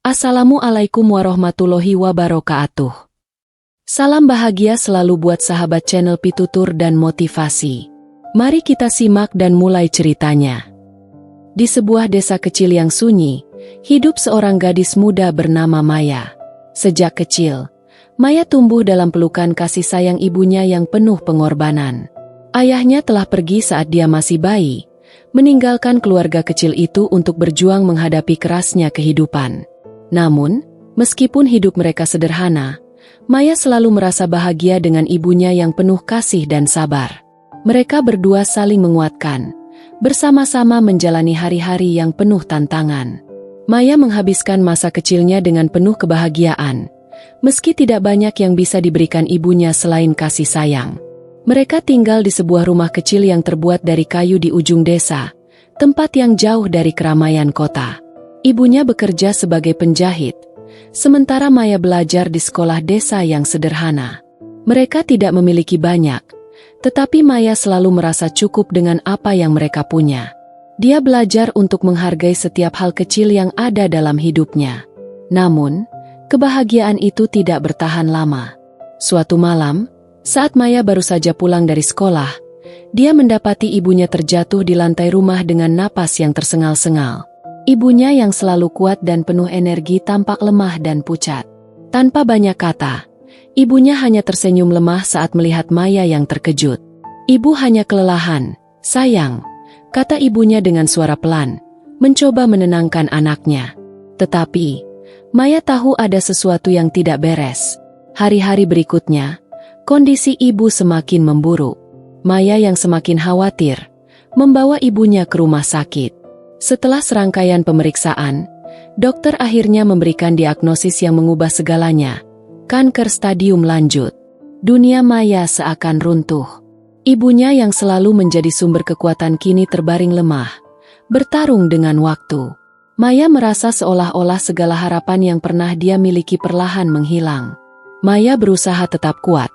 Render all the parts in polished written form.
Assalamualaikum warahmatullahi wabarakatuh. Salam bahagia selalu buat sahabat channel Pitutur dan Motivasi. Mari kita simak dan mulai ceritanya. Di sebuah desa kecil yang sunyi, hidup seorang gadis muda bernama Maya. Sejak kecil, Maya tumbuh dalam pelukan kasih sayang ibunya yang penuh pengorbanan. Ayahnya telah pergi saat dia masih bayi, meninggalkan keluarga kecil itu untuk berjuang menghadapi kerasnya kehidupan. Namun, meskipun hidup mereka sederhana, Maya selalu merasa bahagia dengan ibunya yang penuh kasih dan sabar. Mereka berdua saling menguatkan, bersama-sama menjalani hari-hari yang penuh tantangan. Maya menghabiskan masa kecilnya dengan penuh kebahagiaan, meski tidak banyak yang bisa diberikan ibunya selain kasih sayang. Mereka tinggal di sebuah rumah kecil yang terbuat dari kayu di ujung desa, tempat yang jauh dari keramaian kota. Ibunya bekerja sebagai penjahit, sementara Maya belajar di sekolah desa yang sederhana. Mereka tidak memiliki banyak, tetapi Maya selalu merasa cukup dengan apa yang mereka punya. Dia belajar untuk menghargai setiap hal kecil yang ada dalam hidupnya. Namun, kebahagiaan itu tidak bertahan lama. Suatu malam, saat Maya baru saja pulang dari sekolah, dia mendapati ibunya terjatuh di lantai rumah dengan napas yang tersengal-sengal. Ibunya yang selalu kuat dan penuh energi tampak lemah dan pucat. Tanpa banyak kata, ibunya hanya tersenyum lemah saat melihat Maya yang terkejut. "Ibu hanya kelelahan, sayang," kata ibunya dengan suara pelan, mencoba menenangkan anaknya. Tetapi, Maya tahu ada sesuatu yang tidak beres. Hari-hari berikutnya, kondisi ibu semakin memburuk. Maya yang semakin khawatir, membawa ibunya ke rumah sakit. Setelah serangkaian pemeriksaan, dokter akhirnya memberikan diagnosis yang mengubah segalanya, kanker stadium lanjut. Dunia Maya seakan runtuh. Ibunya yang selalu menjadi sumber kekuatan kini terbaring lemah, bertarung dengan waktu. Maya merasa seolah-olah segala harapan yang pernah dia miliki perlahan menghilang. Maya berusaha tetap kuat,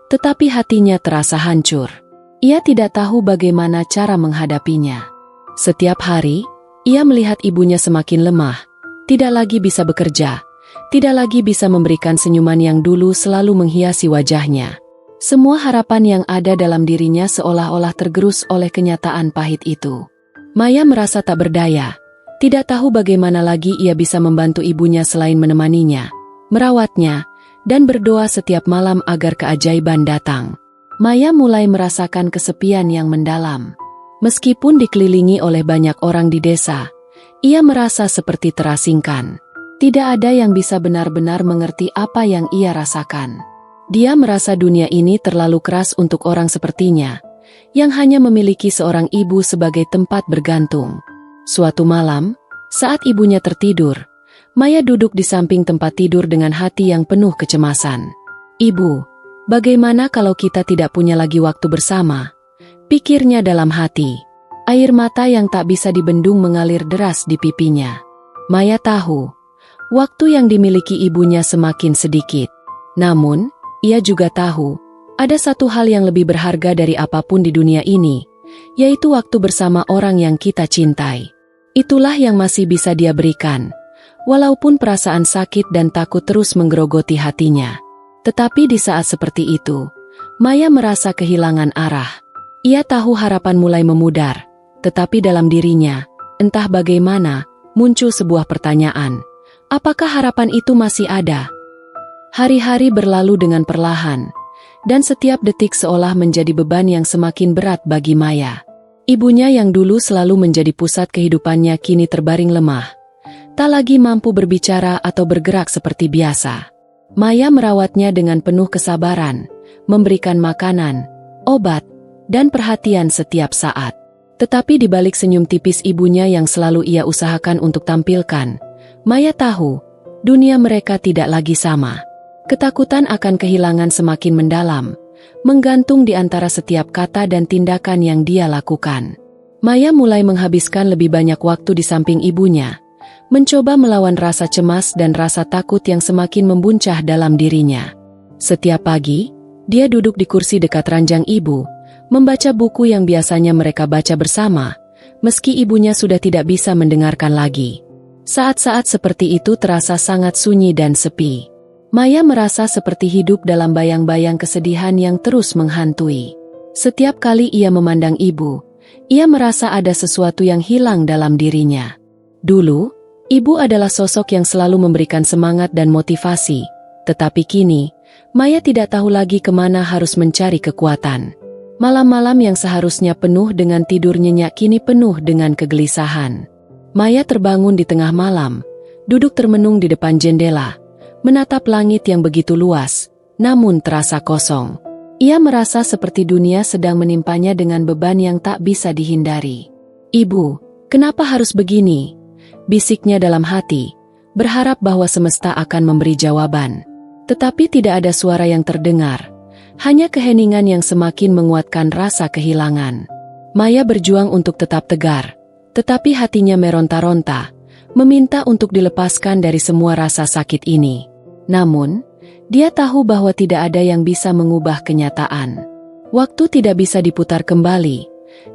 tetapi hatinya terasa hancur. Ia tidak tahu bagaimana cara menghadapinya. Setiap hari, ia melihat ibunya semakin lemah, tidak lagi bisa bekerja, tidak lagi bisa memberikan senyuman yang dulu selalu menghiasi wajahnya. Semua harapan yang ada dalam dirinya seolah-olah tergerus oleh kenyataan pahit itu. Maya merasa tak berdaya, tidak tahu bagaimana lagi ia bisa membantu ibunya selain menemaninya, merawatnya, dan berdoa setiap malam agar keajaiban datang. Maya mulai merasakan kesepian yang mendalam. Meskipun dikelilingi oleh banyak orang di desa, ia merasa seperti terasingkan. Tidak ada yang bisa benar-benar mengerti apa yang ia rasakan. Dia merasa dunia ini terlalu keras untuk orang sepertinya, yang hanya memiliki seorang ibu sebagai tempat bergantung. Suatu malam, saat ibunya tertidur, Maya duduk di samping tempat tidur dengan hati yang penuh kecemasan. "Ibu, bagaimana kalau kita tidak punya lagi waktu bersama?" pikirnya dalam hati. Air mata yang tak bisa dibendung mengalir deras di pipinya. Maya tahu, waktu yang dimiliki ibunya semakin sedikit. Namun, ia juga tahu, ada satu hal yang lebih berharga dari apapun di dunia ini, yaitu waktu bersama orang yang kita cintai. Itulah yang masih bisa dia berikan, walaupun perasaan sakit dan takut terus menggerogoti hatinya. Tetapi di saat seperti itu, Maya merasa kehilangan arah. Ia tahu harapan mulai memudar, tetapi dalam dirinya, entah bagaimana, muncul sebuah pertanyaan. Apakah harapan itu masih ada? Hari-hari berlalu dengan perlahan, dan setiap detik seolah menjadi beban yang semakin berat bagi Maya. Ibunya yang dulu selalu menjadi pusat kehidupannya kini terbaring lemah, tak lagi mampu berbicara atau bergerak seperti biasa. Maya merawatnya dengan penuh kesabaran, memberikan makanan, obat, dan perhatian setiap saat. Tetapi di balik senyum tipis ibunya yang selalu ia usahakan untuk tampilkan, Maya tahu, dunia mereka tidak lagi sama. Ketakutan akan kehilangan semakin mendalam, menggantung di antara setiap kata dan tindakan yang dia lakukan. Maya mulai menghabiskan lebih banyak waktu di samping ibunya, mencoba melawan rasa cemas dan rasa takut yang semakin membuncah dalam dirinya. Setiap pagi, dia duduk di kursi dekat ranjang ibu, membaca buku yang biasanya mereka baca bersama, meski ibunya sudah tidak bisa mendengarkan lagi. Saat-saat seperti itu terasa sangat sunyi dan sepi. Maya merasa seperti hidup dalam bayang-bayang kesedihan yang terus menghantui. Setiap kali ia memandang ibu, ia merasa ada sesuatu yang hilang dalam dirinya. Dulu, ibu adalah sosok yang selalu memberikan semangat dan motivasi, tetapi kini, Maya tidak tahu lagi kemana harus mencari kekuatan. Malam-malam yang seharusnya penuh dengan tidur nyenyak kini penuh dengan kegelisahan. Maya terbangun di tengah malam, duduk termenung di depan jendela, menatap langit yang begitu luas, namun terasa kosong. Ia merasa seperti dunia sedang menimpanya dengan beban yang tak bisa dihindari. "Ibu, kenapa harus begini?" bisiknya dalam hati, berharap bahwa semesta akan memberi jawaban. Tetapi tidak ada suara yang terdengar, hanya keheningan yang semakin menguatkan rasa kehilangan. Maya berjuang untuk tetap tegar, tetapi hatinya meronta-ronta, meminta untuk dilepaskan dari semua rasa sakit ini. Namun, dia tahu bahwa tidak ada yang bisa mengubah kenyataan. Waktu tidak bisa diputar kembali,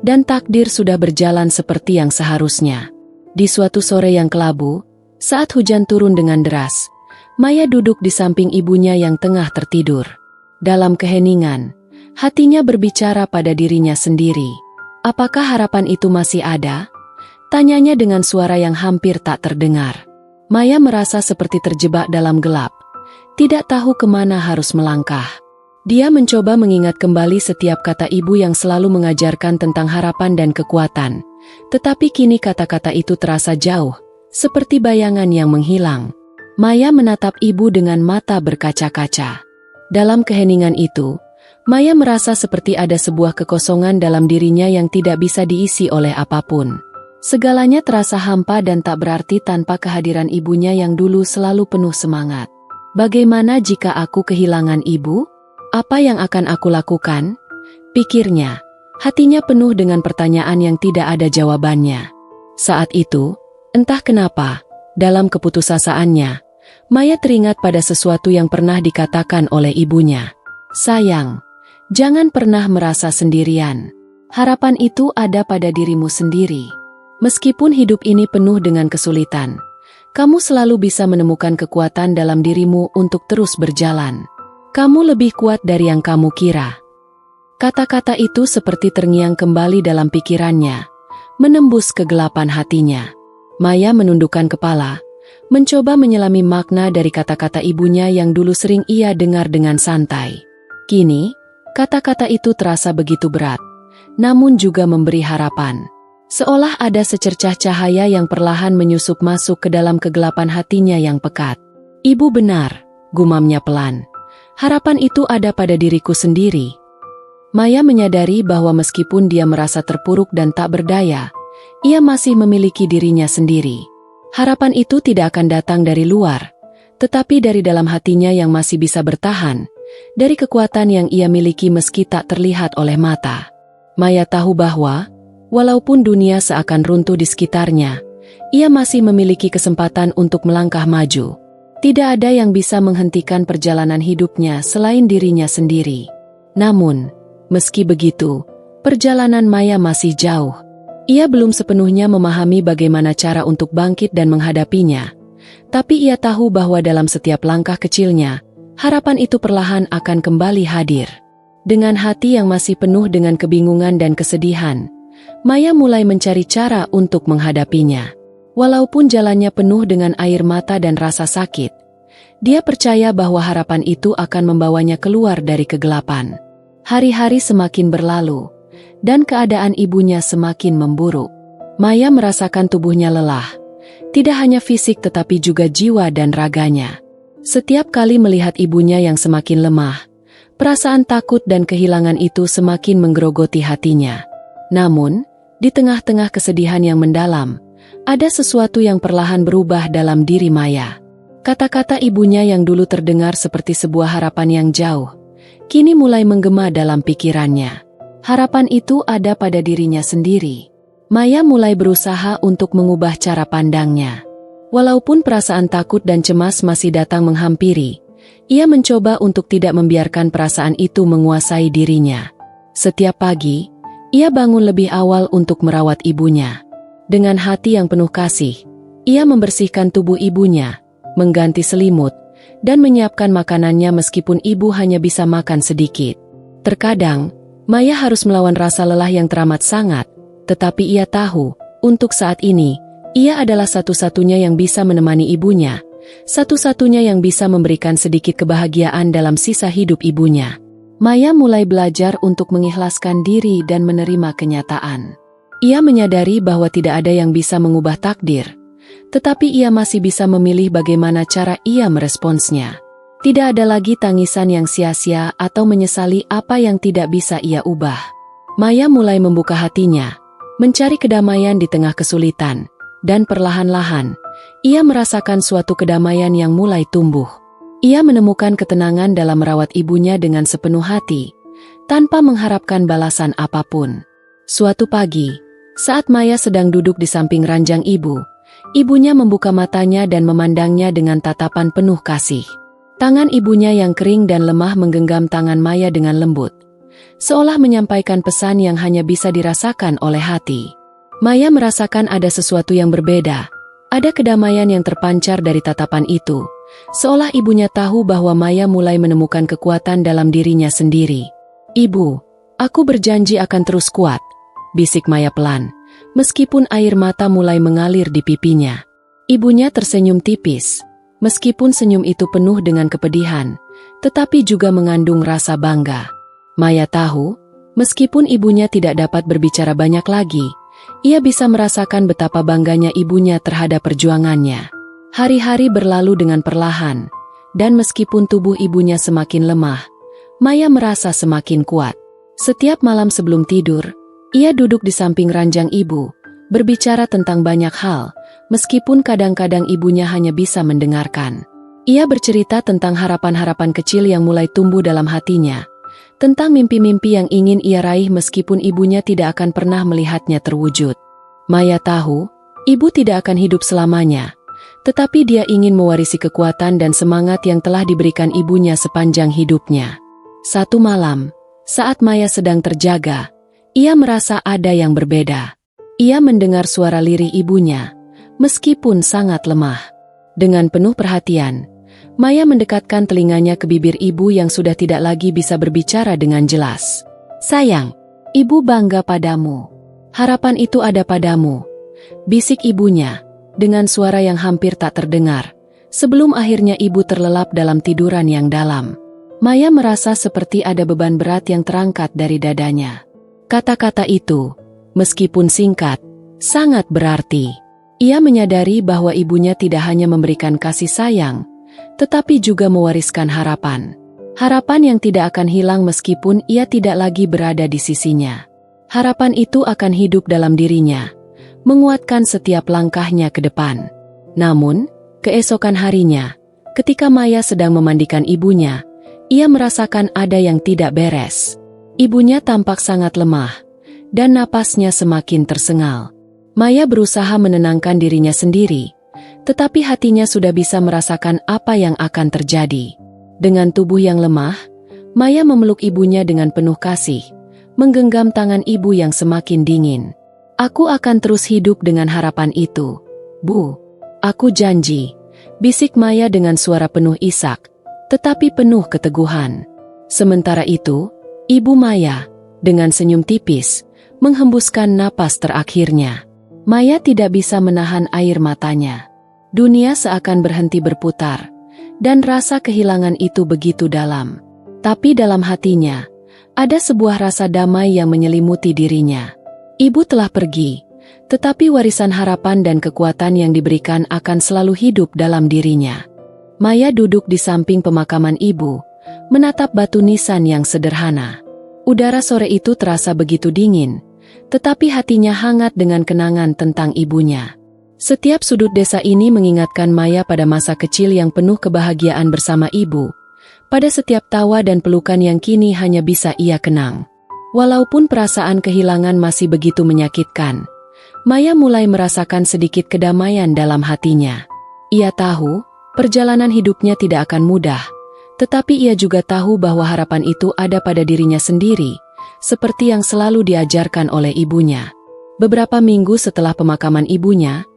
dan takdir sudah berjalan seperti yang seharusnya. Di suatu sore yang kelabu, saat hujan turun dengan deras, Maya duduk di samping ibunya yang tengah tertidur. Dalam keheningan, hatinya berbicara pada dirinya sendiri. Apakah harapan itu masih ada? Tanyanya dengan suara yang hampir tak terdengar. Maya merasa seperti terjebak dalam gelap, tidak tahu kemana harus melangkah. Dia mencoba mengingat kembali setiap kata ibu yang selalu mengajarkan tentang harapan dan kekuatan. Tetapi kini kata-kata itu terasa jauh, seperti bayangan yang menghilang. Maya menatap ibu dengan mata berkaca-kaca. Dalam keheningan itu, Maya merasa seperti ada sebuah kekosongan dalam dirinya yang tidak bisa diisi oleh apapun. Segalanya terasa hampa dan tak berarti tanpa kehadiran ibunya yang dulu selalu penuh semangat. Bagaimana jika aku kehilangan ibu? Apa yang akan aku lakukan? Pikirnya, hatinya penuh dengan pertanyaan yang tidak ada jawabannya. Saat itu, entah kenapa, dalam keputusasaan,nya Maya teringat pada sesuatu yang pernah dikatakan oleh ibunya. "Sayang, jangan pernah merasa sendirian. Harapan itu ada pada dirimu sendiri. Meskipun hidup ini penuh dengan kesulitan, kamu selalu bisa menemukan kekuatan dalam dirimu untuk terus berjalan. Kamu lebih kuat dari yang kamu kira." Kata-kata itu seperti terngiang kembali dalam pikirannya, menembus kegelapan hatinya. Maya menundukkan kepala, mencoba menyelami makna dari kata-kata ibunya yang dulu sering ia dengar dengan santai. Kini, kata-kata itu terasa begitu berat, namun juga memberi harapan. Seolah ada secercah cahaya yang perlahan menyusup masuk ke dalam kegelapan hatinya yang pekat. "Ibu benar," gumamnya pelan. "Harapan itu ada pada diriku sendiri." Maya menyadari bahwa meskipun dia merasa terpuruk dan tak berdaya, ia masih memiliki dirinya sendiri. Harapan itu tidak akan datang dari luar, tetapi dari dalam hatinya yang masih bisa bertahan, dari kekuatan yang ia miliki meski tak terlihat oleh mata. Maya tahu bahwa, walaupun dunia seakan runtuh di sekitarnya, ia masih memiliki kesempatan untuk melangkah maju. Tidak ada yang bisa menghentikan perjalanan hidupnya selain dirinya sendiri. Namun, meski begitu, perjalanan Maya masih jauh. Ia belum sepenuhnya memahami bagaimana cara untuk bangkit dan menghadapinya. Tapi ia tahu bahwa dalam setiap langkah kecilnya, harapan itu perlahan akan kembali hadir. Dengan hati yang masih penuh dengan kebingungan dan kesedihan, Maya mulai mencari cara untuk menghadapinya. Walaupun jalannya penuh dengan air mata dan rasa sakit, dia percaya bahwa harapan itu akan membawanya keluar dari kegelapan. Hari-hari semakin berlalu, dan keadaan ibunya semakin memburuk. Maya merasakan tubuhnya lelah, tidak hanya fisik tetapi juga jiwa dan raganya. Setiap kali melihat ibunya yang semakin lemah, perasaan takut dan kehilangan itu semakin menggerogoti hatinya. Namun, di tengah-tengah kesedihan yang mendalam, ada sesuatu yang perlahan berubah dalam diri Maya. Kata-kata ibunya yang dulu terdengar seperti sebuah harapan yang jauh, kini mulai menggema dalam pikirannya. Harapan itu ada pada dirinya sendiri. Maya mulai berusaha untuk mengubah cara pandangnya. Walaupun perasaan takut dan cemas masih datang menghampiri, ia mencoba untuk tidak membiarkan perasaan itu menguasai dirinya. Setiap pagi, ia bangun lebih awal untuk merawat ibunya. Dengan hati yang penuh kasih, Ia membersihkan tubuh ibunya, mengganti selimut, dan menyiapkan makanannya meskipun ibu hanya bisa makan sedikit. Terkadang, Maya harus melawan rasa lelah yang teramat sangat, tetapi ia tahu, untuk saat ini, ia adalah satu-satunya yang bisa menemani ibunya, satu-satunya yang bisa memberikan sedikit kebahagiaan dalam sisa hidup ibunya. Maya mulai belajar untuk mengikhlaskan diri dan menerima kenyataan. Ia menyadari bahwa tidak ada yang bisa mengubah takdir, tetapi ia masih bisa memilih bagaimana cara ia meresponsnya. Tidak ada lagi tangisan yang sia-sia atau menyesali apa yang tidak bisa ia ubah. Maya mulai membuka hatinya, mencari kedamaian di tengah kesulitan, dan perlahan-lahan, ia merasakan suatu kedamaian yang mulai tumbuh. Ia menemukan ketenangan dalam merawat ibunya dengan sepenuh hati, tanpa mengharapkan balasan apapun. Suatu pagi, saat Maya sedang duduk di samping ranjang ibu, ibunya membuka matanya dan memandangnya dengan tatapan penuh kasih. Tangan ibunya yang kering dan lemah menggenggam tangan Maya dengan lembut, seolah menyampaikan pesan yang hanya bisa dirasakan oleh hati. Maya merasakan ada sesuatu yang berbeda, ada kedamaian yang terpancar dari tatapan itu, seolah ibunya tahu bahwa Maya mulai menemukan kekuatan dalam dirinya sendiri. "Ibu, aku berjanji akan terus kuat," bisik Maya pelan, meskipun air mata mulai mengalir di pipinya. Ibunya tersenyum tipis. Meskipun senyum itu penuh dengan kepedihan, tetapi juga mengandung rasa bangga. Maya tahu, meskipun ibunya tidak dapat berbicara banyak lagi, ia bisa merasakan betapa bangganya ibunya terhadap perjuangannya. Hari-hari berlalu dengan perlahan, dan meskipun tubuh ibunya semakin lemah, Maya merasa semakin kuat. Setiap malam sebelum tidur, ia duduk di samping ranjang ibu, berbicara tentang banyak hal, meskipun kadang-kadang ibunya hanya bisa mendengarkan. Ia bercerita tentang harapan-harapan kecil yang mulai tumbuh dalam hatinya, tentang mimpi-mimpi yang ingin ia raih meskipun ibunya tidak akan pernah melihatnya terwujud. Maya tahu, ibu tidak akan hidup selamanya, tetapi dia ingin mewarisi kekuatan dan semangat yang telah diberikan ibunya sepanjang hidupnya. Satu malam, saat Maya sedang terjaga, ia merasa ada yang berbeda. Ia mendengar suara lirih ibunya, meskipun sangat lemah. Dengan penuh perhatian, Maya mendekatkan telinganya ke bibir ibu yang sudah tidak lagi bisa berbicara dengan jelas. "Sayang, ibu bangga padamu. Harapan itu ada padamu," bisik ibunya, dengan suara yang hampir tak terdengar, sebelum akhirnya ibu terlelap dalam tiduran yang dalam. Maya merasa seperti ada beban berat yang terangkat dari dadanya. Kata-kata itu, meskipun singkat, sangat berarti. Ia menyadari bahwa ibunya tidak hanya memberikan kasih sayang, tetapi juga mewariskan harapan. Harapan yang tidak akan hilang meskipun ia tidak lagi berada di sisinya. Harapan itu akan hidup dalam dirinya, menguatkan setiap langkahnya ke depan. Namun, keesokan harinya, ketika Maya sedang memandikan ibunya, ia merasakan ada yang tidak beres. Ibunya tampak sangat lemah, dan napasnya semakin tersengal. Maya berusaha menenangkan dirinya sendiri, tetapi hatinya sudah bisa merasakan apa yang akan terjadi. Dengan tubuh yang lemah, Maya memeluk ibunya dengan penuh kasih, menggenggam tangan ibu yang semakin dingin. "Aku akan terus hidup dengan harapan itu, Bu. Aku janji," bisik Maya dengan suara penuh isak, tetapi penuh keteguhan. Sementara itu, ibu Maya, dengan senyum tipis, menghembuskan napas terakhirnya. Maya tidak bisa menahan air matanya. Dunia seakan berhenti berputar, dan rasa kehilangan itu begitu dalam. Tapi dalam hatinya, ada sebuah rasa damai yang menyelimuti dirinya. Ibu telah pergi, tetapi warisan harapan dan kekuatan yang diberikan akan selalu hidup dalam dirinya. Maya duduk di samping pemakaman ibu, menatap batu nisan yang sederhana. Udara sore itu terasa begitu dingin, tetapi hatinya hangat dengan kenangan tentang ibunya. Setiap sudut desa ini mengingatkan Maya pada masa kecil yang penuh kebahagiaan bersama ibu, pada setiap tawa dan pelukan yang kini hanya bisa ia kenang. Walaupun perasaan kehilangan masih begitu menyakitkan, Maya mulai merasakan sedikit kedamaian dalam hatinya. Ia tahu, perjalanan hidupnya tidak akan mudah, tetapi ia juga tahu bahwa harapan itu ada pada dirinya sendiri, seperti yang selalu diajarkan oleh ibunya. Beberapa minggu setelah pemakaman ibunya,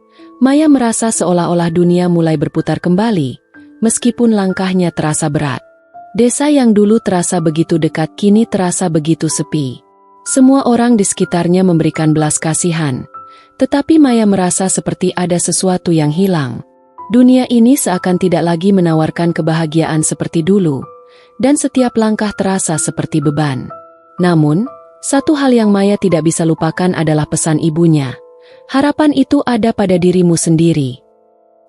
Maya merasa seolah-olah dunia mulai berputar kembali, meskipun langkahnya terasa berat. Desa yang dulu terasa begitu dekat kini terasa begitu sepi. Semua orang di sekitarnya memberikan belas kasihan, tetapi Maya merasa seperti ada sesuatu yang hilang. Dunia ini seakan tidak lagi menawarkan kebahagiaan seperti dulu, dan setiap langkah terasa seperti beban. Namun, satu hal yang Maya tidak bisa lupakan adalah pesan ibunya. Harapan itu ada pada dirimu sendiri.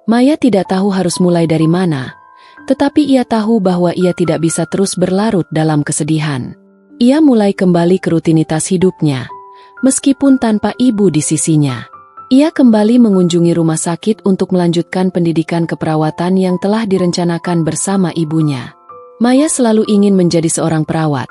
Maya tidak tahu harus mulai dari mana, tetapi ia tahu bahwa ia tidak bisa terus berlarut dalam kesedihan. Ia mulai kembali ke rutinitas hidupnya, meskipun tanpa ibu di sisinya. Ia kembali mengunjungi rumah sakit untuk melanjutkan pendidikan keperawatan yang telah direncanakan bersama ibunya. Maya selalu ingin menjadi seorang perawat,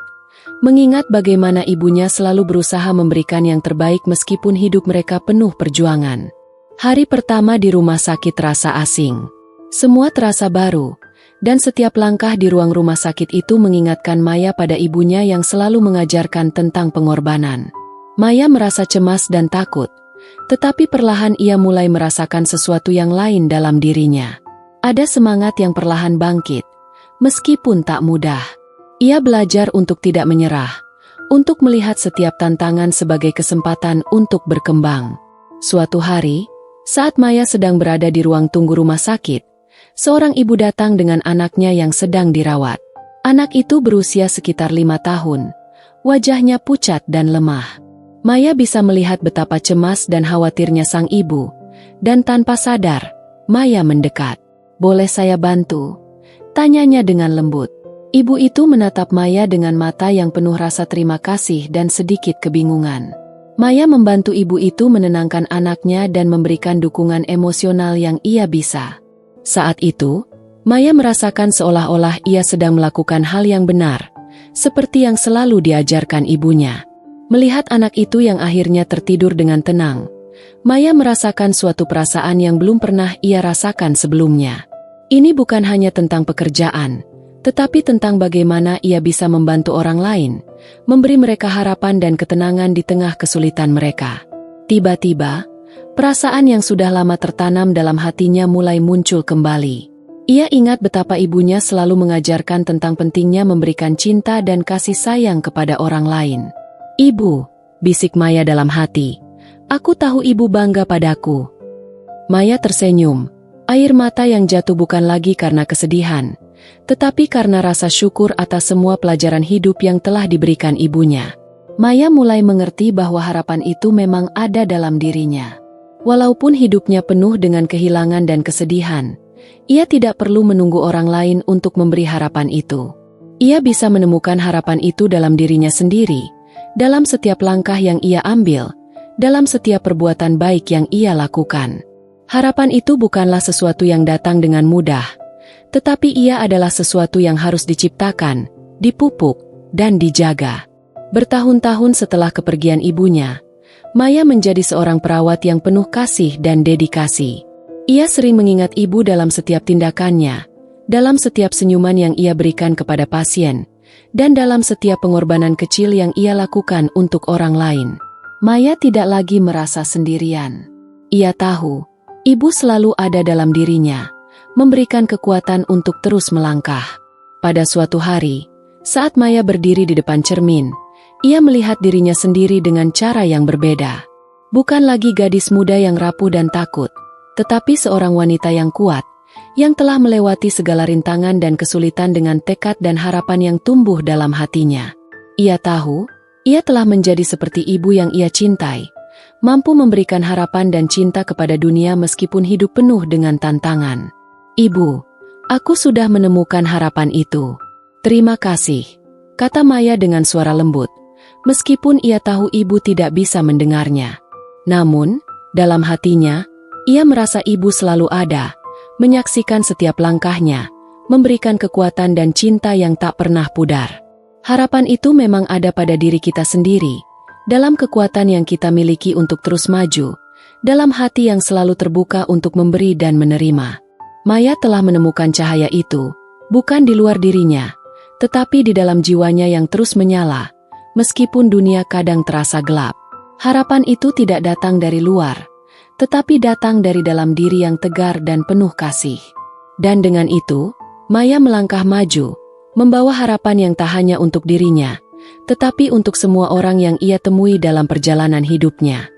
mengingat bagaimana ibunya selalu berusaha memberikan yang terbaik meskipun hidup mereka penuh perjuangan. Hari pertama di rumah sakit terasa asing. Semua terasa baru, dan setiap langkah di ruang rumah sakit itu mengingatkan Maya pada ibunya yang selalu mengajarkan tentang pengorbanan. Maya merasa cemas dan takut, tetapi perlahan ia mulai merasakan sesuatu yang lain dalam dirinya. Ada semangat yang perlahan bangkit, meskipun tak mudah. Ia belajar untuk tidak menyerah, untuk melihat setiap tantangan sebagai kesempatan untuk berkembang. Suatu hari, saat Maya sedang berada di ruang tunggu rumah sakit, seorang ibu datang dengan anaknya yang sedang dirawat. Anak itu berusia sekitar 5 tahun, wajahnya pucat dan lemah. Maya bisa melihat betapa cemas dan khawatirnya sang ibu, dan tanpa sadar, Maya mendekat. "Boleh saya bantu?" tanyanya dengan lembut. Ibu itu menatap Maya dengan mata yang penuh rasa terima kasih dan sedikit kebingungan. Maya membantu ibu itu menenangkan anaknya dan memberikan dukungan emosional yang ia bisa. Saat itu, Maya merasakan seolah-olah ia sedang melakukan hal yang benar, seperti yang selalu diajarkan ibunya. Melihat anak itu yang akhirnya tertidur dengan tenang, Maya merasakan suatu perasaan yang belum pernah ia rasakan sebelumnya. Ini bukan hanya tentang pekerjaan, tetapi tentang bagaimana ia bisa membantu orang lain, memberi mereka harapan dan ketenangan di tengah kesulitan mereka. Tiba-tiba, perasaan yang sudah lama tertanam dalam hatinya mulai muncul kembali. Ia ingat betapa ibunya selalu mengajarkan tentang pentingnya memberikan cinta dan kasih sayang kepada orang lain. "Ibu," bisik Maya dalam hati, "aku tahu ibu bangga padaku." Maya tersenyum. Air mata yang jatuh bukan lagi karena kesedihan, tetapi karena rasa syukur atas semua pelajaran hidup yang telah diberikan ibunya. Maya mulai mengerti bahwa harapan itu memang ada dalam dirinya. Walaupun hidupnya penuh dengan kehilangan dan kesedihan, ia tidak perlu menunggu orang lain untuk memberi harapan itu. Ia bisa menemukan harapan itu dalam dirinya sendiri, dalam setiap langkah yang ia ambil, dalam setiap perbuatan baik yang ia lakukan. Harapan itu bukanlah sesuatu yang datang dengan mudah, tetapi ia adalah sesuatu yang harus diciptakan, dipupuk, dan dijaga. Bertahun-tahun setelah kepergian ibunya, Maya menjadi seorang perawat yang penuh kasih dan dedikasi. Ia sering mengingat ibu dalam setiap tindakannya, dalam setiap senyuman yang ia berikan kepada pasien, dan dalam setiap pengorbanan kecil yang ia lakukan untuk orang lain. Maya tidak lagi merasa sendirian. Ia tahu, ibu selalu ada dalam dirinya, memberikan kekuatan untuk terus melangkah. Pada suatu hari, saat Maya berdiri di depan cermin, ia melihat dirinya sendiri dengan cara yang berbeda. Bukan lagi gadis muda yang rapuh dan takut, tetapi seorang wanita yang kuat, yang telah melewati segala rintangan dan kesulitan dengan tekad dan harapan yang tumbuh dalam hatinya. Ia tahu, ia telah menjadi seperti ibu yang ia cintai, mampu memberikan harapan dan cinta kepada dunia meskipun hidup penuh dengan tantangan. "Ibu, aku sudah menemukan harapan itu." "Terima kasih," kata Maya dengan suara lembut, meskipun ia tahu ibu tidak bisa mendengarnya. Namun, dalam hatinya, ia merasa ibu selalu ada, menyaksikan setiap langkahnya, memberikan kekuatan dan cinta yang tak pernah pudar. Harapan itu memang ada pada diri kita sendiri, dalam kekuatan yang kita miliki untuk terus maju, dalam hati yang selalu terbuka untuk memberi dan menerima. Maya telah menemukan cahaya itu, bukan di luar dirinya, tetapi di dalam jiwanya yang terus menyala, meskipun dunia kadang terasa gelap. Harapan itu tidak datang dari luar, tetapi datang dari dalam diri yang tegar dan penuh kasih. Dan dengan itu, Maya melangkah maju, membawa harapan yang tak hanya untuk dirinya, tetapi untuk semua orang yang ia temui dalam perjalanan hidupnya.